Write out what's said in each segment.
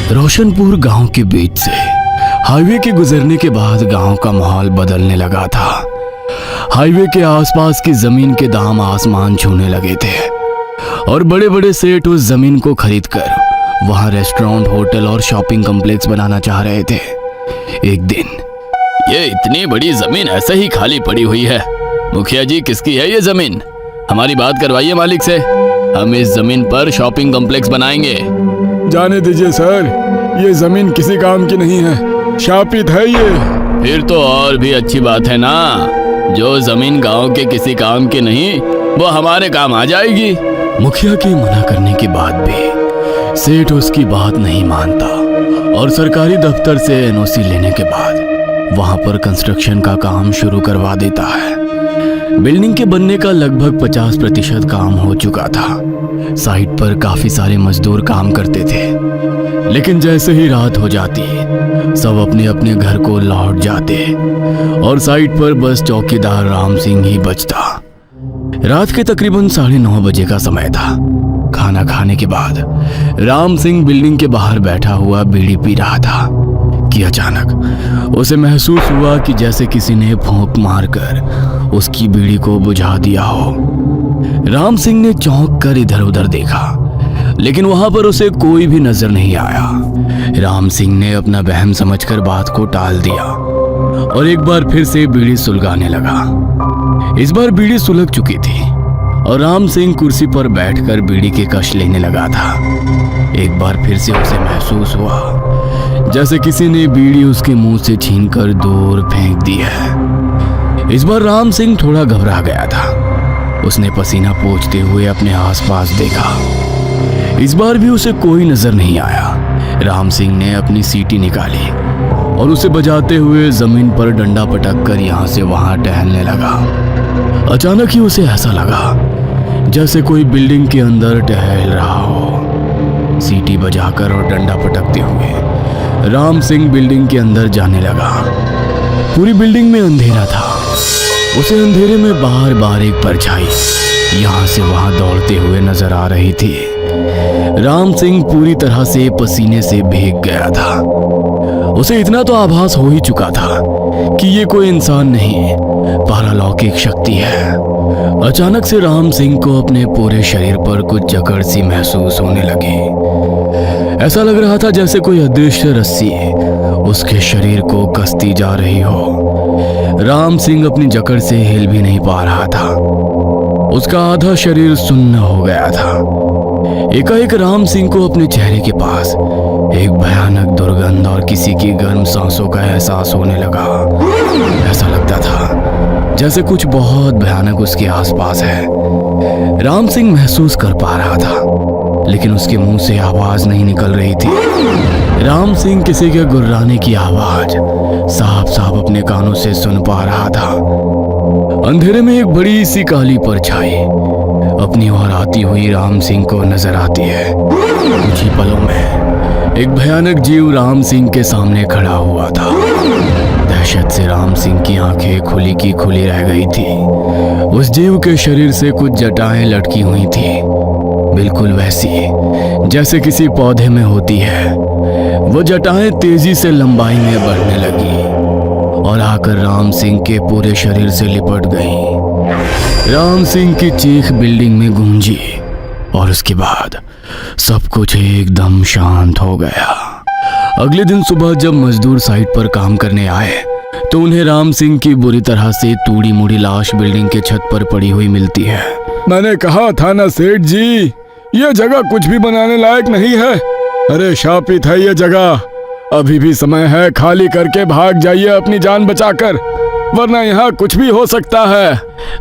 रोशनपुर गांव के बीच से हाईवे के गुजरने के बाद गांव का माहौल बदलने लगा था। हाईवे के आसपास की जमीन के दाम आसमान छूने लगे थे और बड़े बड़े सेठ उस जमीन को खरीदकर वहां रेस्टोरेंट, होटल और शॉपिंग कॉम्प्लेक्स बनाना चाह रहे थे। एक दिन, ये इतनी बड़ी जमीन ऐसे ही खाली पड़ी हुई है। मुखिया जी, किसकी है ये जमीन? हमारी बात करवाइए मालिक से। हम इस जमीन पर शॉपिंग कॉम्प्लेक्स बनाएंगे। जाने दीजिए सर, ये जमीन किसी काम की नहीं है, शापित है ये। फिर तो और भी अच्छी बात है ना। जो जमीन गांव के किसी काम की नहीं, वो हमारे काम आ जाएगी। मुखिया के मना करने के बाद भी सेठ उसकी बात नहीं मानता और सरकारी दफ्तर से एनओसी लेने के बाद वहां पर कंस्ट्रक्शन का काम शुरू करवा देता है। बिल्डिंग के बनने का लगभग 50% काम हो चुका था। साइट पर काफी सारे मजदूर काम करते थे, लेकिन जैसे ही रात हो जाती सब अपने अपने घर को लौट जाते और साइट पर बस चौकीदार राम सिंह ही बचता। रात के तकरीबन 9:30 बजे का समय था। खाना खाने के बाद राम सिंह बिल्डिंग के बाहर बैठा हुआ बीड़ी पी रहा था कि अचानक उसे महसूस हुआ कि जैसे किसी ने फूंक मारकर उसकी बीड़ी को बुझा दिया हो। राम सिंह ने चौंक कर इधर उधर देखा, लेकिन वहां पर उसे कोई भी नजर नहीं आया। राम सिंह ने अपना वहम समझकर बात को टाल दिया और एक बार फिर से बीड़ी सुलगाने लगा। इस बार बीड़ी सुलग चुकी थी और राम सिंह कुर्सी पर बैठकर बीड़ी के कश लेने लगा था। एक बार फिर से उसे महसूस हुआ जैसे किसी ने बीड़ी उसके मुंह से छीनकर दूर फेंक दी है। इस बार राम सिंह थोड़ा घबरा गया था। उसने पसीना पोंछते हुए अपने आसपास देखा। इस बार भी उसे कोई नजर नहीं आया। राम सिंह ने अपनी सीटी निकाली और उसे बजाते हुए जमीन पर डंडा पटक कर यहाँ से वहां टहलने लगा। अचानक ही उसे ऐसा लगा जैसे कोई बिल्डिंग के अंदर टहल रहा हो। सीटी बजाकर और डंडा पटकते हुए राम सिंह बिल्डिंग के अंदर जाने लगा। पूरी बिल्डिंग में अंधेरा था। उसे अंधेरे में बार बार एक परछाई यहाँ से वहां दौड़ते हुए नजर आ रही थी। राम सिंह पूरी तरह से पसीने से भीग गया था। उसे इतना तो आभास हो ही चुका था कि ये कोई इंसान नहीं, पारालौकिक शक्ति है। अचानक से राम सिंह को अपने पूरे शरीर पर कुछ जकड़ सी महसूस होने लगी। ऐसा लग रहा था जैसे कोई अदृश्य रस्सी उसके शरीर को कसती जा रही हो। राम सिंह अपनी जकड़ से हिल भी नहीं पा रहा था। उसका आधा शरीर सुन्न हो गया था। एकाएक राम सिंह को अपने चेहरे के पास एक भयानक दुर्गंध और किसी की गर्म सांसों का एहसास होने लगा। ऐसा लगता था जैसे कुछ बहुत भयानक उसके आसपास है। राम सिंह महसूस कर पा रहा था, लेकिन उसके मुंह से आवाज नहीं निकल रही थी। राम सिंह किसी के गुर्राने की आवाज साफ साफ अपने कानों से सुन पा रहा था। अंधेरे में एक बड़ी सी काली परछाई अपनी ओर आती हुई राम सिंह को नजर आती है। कुछ ही पलों में एक भयानक जीव राम सिंह के सामने खड़ा हुआ था। दहशत से राम सिंह की आंखें खुली की खुली रह गई थी। उस जीव के शरीर से कुछ जटाएं लटकी हुई थी, बिल्कुल वैसी जैसे किसी पौधे में होती है। वो जटाएं तेजी से लंबाई में बढ़ने लगी और आकर राम सिंह के पूरे शरीर से लिपट गईं। राम सिंह की चीख बिल्डिंग में गूंजी और उसके बाद सब कुछ एकदम शांत हो गया। अगले दिन सुबह जब मजदूर साइट पर काम करने आए तो उन्हें राम सिंह की बुरी तरह से टूटी मुड़ी लाश बिल्डिंग के छत पर पड़ी हुई मिलती है। मैंने कहा था ना सेठ जी, ये जगह कुछ भी बनाने लायक नहीं है। अरे शापित है ये जगह। अभी भी समय है, खाली करके भाग जाइए अपनी जान बचाकर, वरना यहाँ कुछ भी हो सकता है।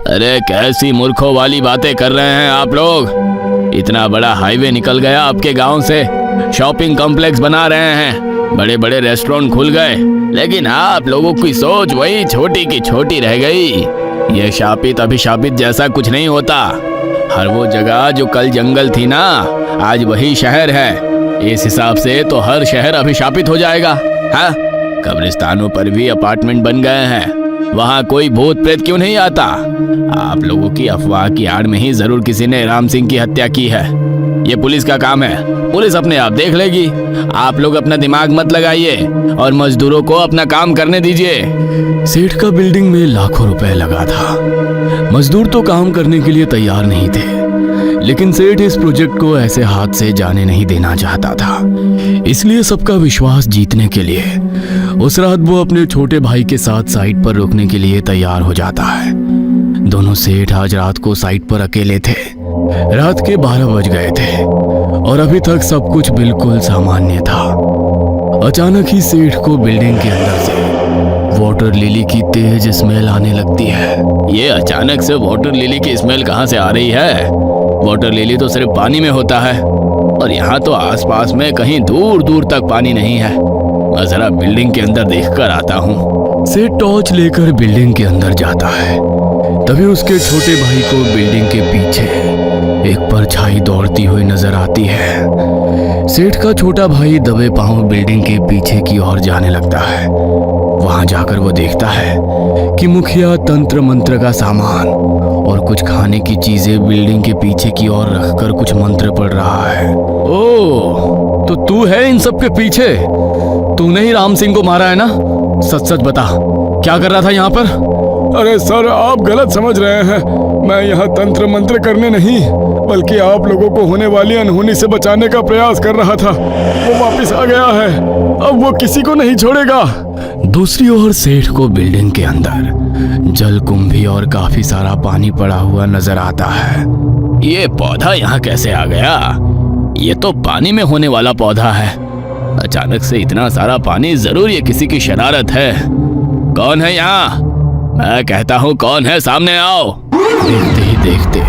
अरे कैसी मूर्खों वाली बातें कर रहे हैं आप लोग। इतना बड़ा हाईवे निकल गया आपके गांव से, शॉपिंग कॉम्प्लेक्स बना रहे हैं, बड़े बड़े रेस्टोरेंट खुल गए, लेकिन आप लोगों की सोच वही छोटी की छोटी रह गई। ये शापित अभिशापित जैसा कुछ नहीं होता। हर वो जगह जो कल जंगल थी ना, आज वही शहर है। इस हिसाब से तो हर शहर अभिशापित हो जाएगा। हाँ, कब्रिस्तानों पर भी अपार्टमेंट बन गए हैं, वहाँ कोई भूत प्रेत क्यों नहीं आता? आप लोगों की अफवाह की आड़ में ही जरूर किसी ने राम सिंह की हत्या की है। ये पुलिस का काम है, पुलिस अपने आप देख लेगी। आप लोग अपना दिमाग मत लगाइए और मजदूरों को अपना काम करने दीजिए। सेठ का बिल्डिंग में लाखों रुपए लगा था। मजदूर तो काम करने के लिए तैयार नहीं थे, लेकिन सेठ इस प्रोजेक्ट को ऐसे हाथ से जाने नहीं देना चाहता था। इसलिए सबका विश्वास जीतने के लिए उस रात वो अपने छोटे भाई के साथ साइट पर रुकने के लिए तैयार हो जाता है। दोनों सेठ आज रात को साइट पर अकेले थे। रात के 12 बज गए थे और अभी तक सब कुछ बिल्कुल सामान्य था। अचानक ही सेठ को बिल्डिंग के अंदर से वाटर लिली की तेज स्मेल आने लगती है। ये अचानक से वाटर लिली की स्मेल कहाँ से आ रही है? वाटर लिली तो सिर्फ पानी में होता है और यहाँ तो आसपास में कहीं दूर दूर तक पानी नहीं है। मैं जरा बिल्डिंग के अंदर देखकर आता हूँ। सेठ टॉर्च लेकर बिल्डिंग के अंदर जाता है। तभी उसके छोटे भाई को बिल्डिंग के पीछे एक परछाई दौड़ती हुई नजर आती है। सेठ का छोटा भाई दबे पांव बिल्डिंग के पीछे की ओर जाने लगता है। वहां जाकर वो देखता है कि मुखिया तंत्र मंत्र का सामान और कुछ खाने की चीजें बिल्डिंग के पीछे की ओर रखकर कुछ मंत्र पढ़ रहा है। ओह, तो तू है इन सब के पीछे? तूने ही राम सिंह को मारा है ना? सच सच बता, क्या कर रहा था यहाँ पर? अरे सर, आप गलत समझ रहे हैं। मैं यहाँ तंत्र मंत्र करने नहीं, बल्कि आप लोगों को होने वाली अनहोनी से बचाने का प्रयास कर रहा था। वो वापस आ गया है, अब वो किसी को नहीं छोड़ेगा। दूसरी ओर सेठ को बिल्डिंग के अंदर जल कुंभी और काफी सारा पानी पड़ा हुआ नजर आता है। ये पौधा यहाँ कैसे आ गया? ये तो पानी में होने वाला पौधा है। अचानक से इतना सारा पानी, जरूर ये किसी की शरारत है। कौन है यहाँ? मैं कहता हूँ कौन है, सामने आओ। देखते ही देखते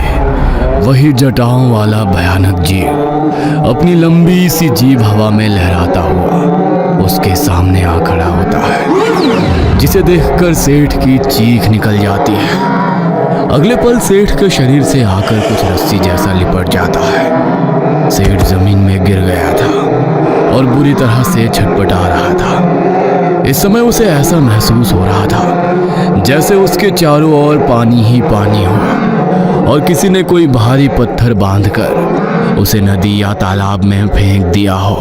वही जटाओं वाला भयानक जीव अपनी लंबी सी जीभ हवा में लहराता हुआ उसके सामने आ खड़ा होता है, जिसे देखकर सेठ की चीख निकल जाती है। अगले पल सेठ के शरीर से आकर कुछ रस्सी जैसा लिपट जाता है। सेठ जमीन में गिर गया था और बुरी तरह से छटपटा रहा था। इस समय उसे ऐसा महसूस हो रहा था जैसे उसके चारों ओर पानी ही पानी हो और किसी ने कोई भारी पत्थर बांधकर उसे नदी या तालाब में फेंक दिया हो।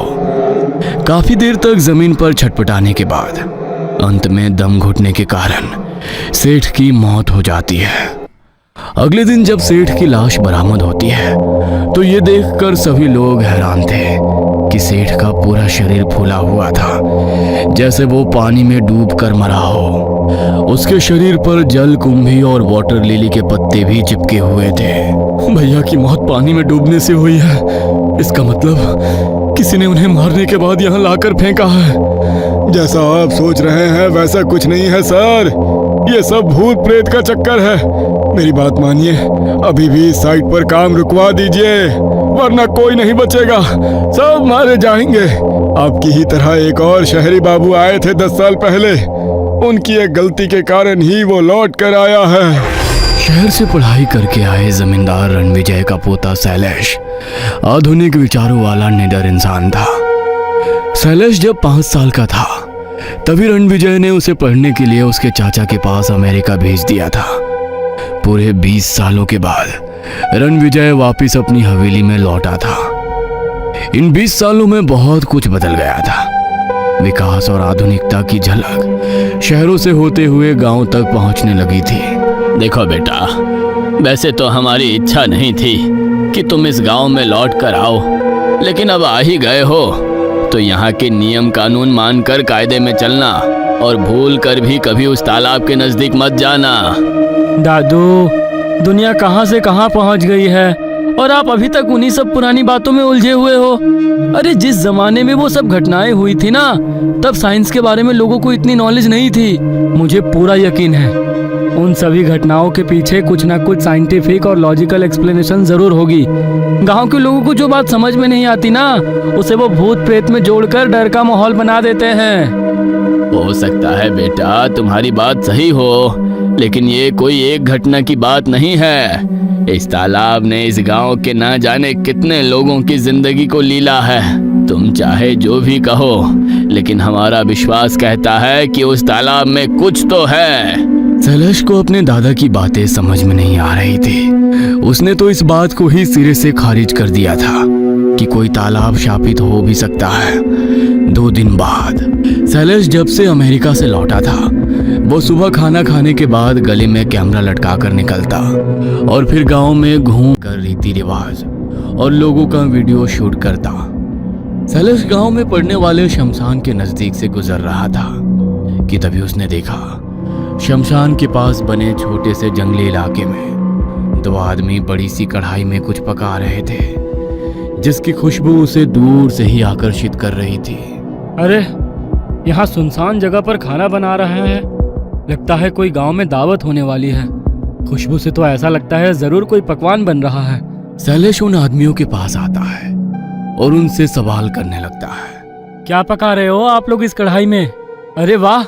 काफी देर तक जमीन पर छटपटाने के बाद अंत में दम घुटने के कारण सेठ की मौत हो जाती है। अगले दिन जब सेठ की लाश बरामद होती है तो ये देखकर सभी लोग हैरान थे कि सेठ का पूरा शरीर फूला हुआ था, जैसे वो पानी में डूबकर मरा हो। उसके शरीर पर जल कुंभी और वाटर लिली के पत्ते भी चिपके हुए थे। भैया की मौत पानी में डूबने से हुई है। इसका मतलब किसी ने उन्हें मारने के बाद यहाँ लाकर फेंका है। जैसा आप सोच रहे हैं वैसा कुछ नहीं है सर, ये सब भूत प्रेत का चक्कर है। मेरी बात मानिए, अभी भी इस साइट पर काम रुकवा दीजिए, वरना कोई नहीं बचेगा, सब मारे जाएंगे। आपकी ही तरह एक और शहरी बाबू आए थे 10 साल पहले, उनकी एक गलती के कारण ही वो लौट कर आया है। शहर से पढ़ाई करके आए जमींदार रणविजय का पोता शैलेश आधुनिक विचारों वाला निडर इंसान था। शैलेश जब 5 साल का था तभी रणविजय ने उसे पढ़ने के लिए उसके चाचा के पास अमेरिका भेज दिया था। पूरे 20 सालों के बाद रणविजय वापस अपनी हवेली में लौटा था। इन 20 सालों में बहुत कुछ बदल गया था। विकास और आधुनिकता की झलक शहरों से होते हुए गांव तक पहुंचने लगी थी। देखो बेटा, वैसे तो हमारी इच्छा नहीं थी कि तुम इस गांव में लौट कर आओ, लेकिन अब आ ही गए हो तो यहाँ के नियम कानून मानकर कायदे में चलना और भूल कर भी कभी उस तालाब के नजदीक मत जाना। दादू, दुनिया कहाँ से कहाँ पहुँच गई है और आप अभी तक उन्हीं सब पुरानी बातों में उलझे हुए हो। अरे जिस जमाने में वो सब घटनाएं हुई थी ना, तब साइंस के बारे में लोगों को इतनी नॉलेज नहीं थी। मुझे पूरा यकीन है उन सभी घटनाओं के पीछे कुछ ना कुछ साइंटिफिक और लॉजिकल एक्सप्लेनेशन जरूर होगी। गांव के लोगों को जो बात समझ में नहीं आती ना, उसे वो भूत प्रेत में जोड़कर डर का माहौल बना देते हैं। हो सकता है बेटा तुम्हारी बात सही हो, लेकिन ये कोई एक घटना की बात नहीं है। इस तालाब ने इस गांव के ना जाने कितने लोगों की जिंदगी को लीला है। तुम चाहे जो भी कहो, लेकिन हमारा विश्वास कहता है कि उस तालाब में कुछ तो है। शैलेश को अपने दादा की बातें समझ में नहीं आ रही थी। उसने तो इस बात को ही सिरे से खारिज कर दिया था कि कोई तालाब शापित हो भी सकता है। 2 दिन बाद शैलेश जब से अमेरिका से लौटा था, वो सुबह खाना खाने के बाद गले में कैमरा लटका कर निकलता और फिर गांव में घूम कर रीति रिवाज और लोगों का वीडियो शूट करता। शैलेश गांव में पड़ने वाले शमशान के नजदीक से गुजर रहा था कि तभी उसने देखा शमशान के पास बने छोटे से जंगली इलाके में 2 आदमी बड़ी सी कढ़ाई में कुछ पका रहे थे, जिसकी खुशबू उसे दूर से ही आकर्षित कर रही थी। अरे यहाँ सुनसान जगह पर खाना बना रहे हैं, लगता है कोई गांव में दावत होने वाली है। खुशबू से तो ऐसा लगता है जरूर कोई पकवान बन रहा है। शैलेश उन आदमियों के पास आता है और उनसे सवाल करने लगता है। क्या पका रहे हो आप लोग इस कढ़ाई में? अरे वाह,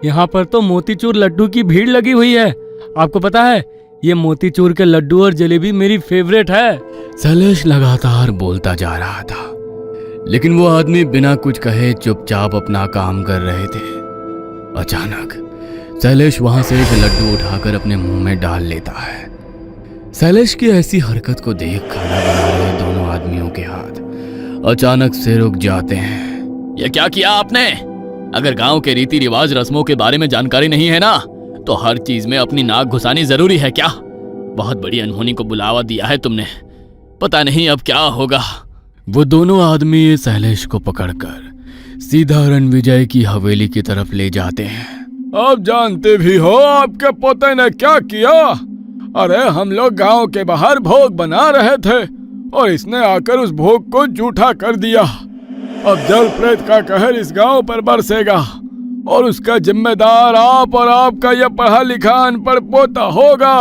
यहाँ पर तो मोतीचूर लड्डू की भीड़ लगी हुई है। आपको पता है ये मोतीचूर के लड्डू और जलेबी मेरी फेवरेट है। शैलेश लगातार बोलता जा रहा था, लेकिन वो आदमी बिना कुछ कहे चुपचाप अपना काम कर रहे थे। अचानक शैलेश वहां से एक लड्डू उठाकर अपने मुंह में डाल लेता है। शैलेश की ऐसी हरकत को देख खाना बना रहे दोनों आदमियों के हाथ अचानक से रुक जाते हैं। ये क्या किया आपने? अगर गांव के रीति रिवाज रस्मों के बारे में जानकारी नहीं है ना, तो हर चीज में अपनी नाक घुसानी जरूरी है क्या? बहुत बड़ी अनहोनी को बुलावा दिया है तुमने, पता नहीं अब क्या होगा। वो दोनों आदमी शैलेश को पकड़कर सीधा रणविजय की हवेली की तरफ ले जाते हैं। आप जानते भी हो आपके पोते ने क्या किया? अरे हम लोग गांव के बाहर भोग बना रहे थे और इसने आकर उस भोग को जूठा कर दिया। अब जल प्रेत का कहर इस गांव पर बरसेगा और उसका जिम्मेदार आप और आपका यह पढ़ा लिखा अनपढ़ पोता होगा।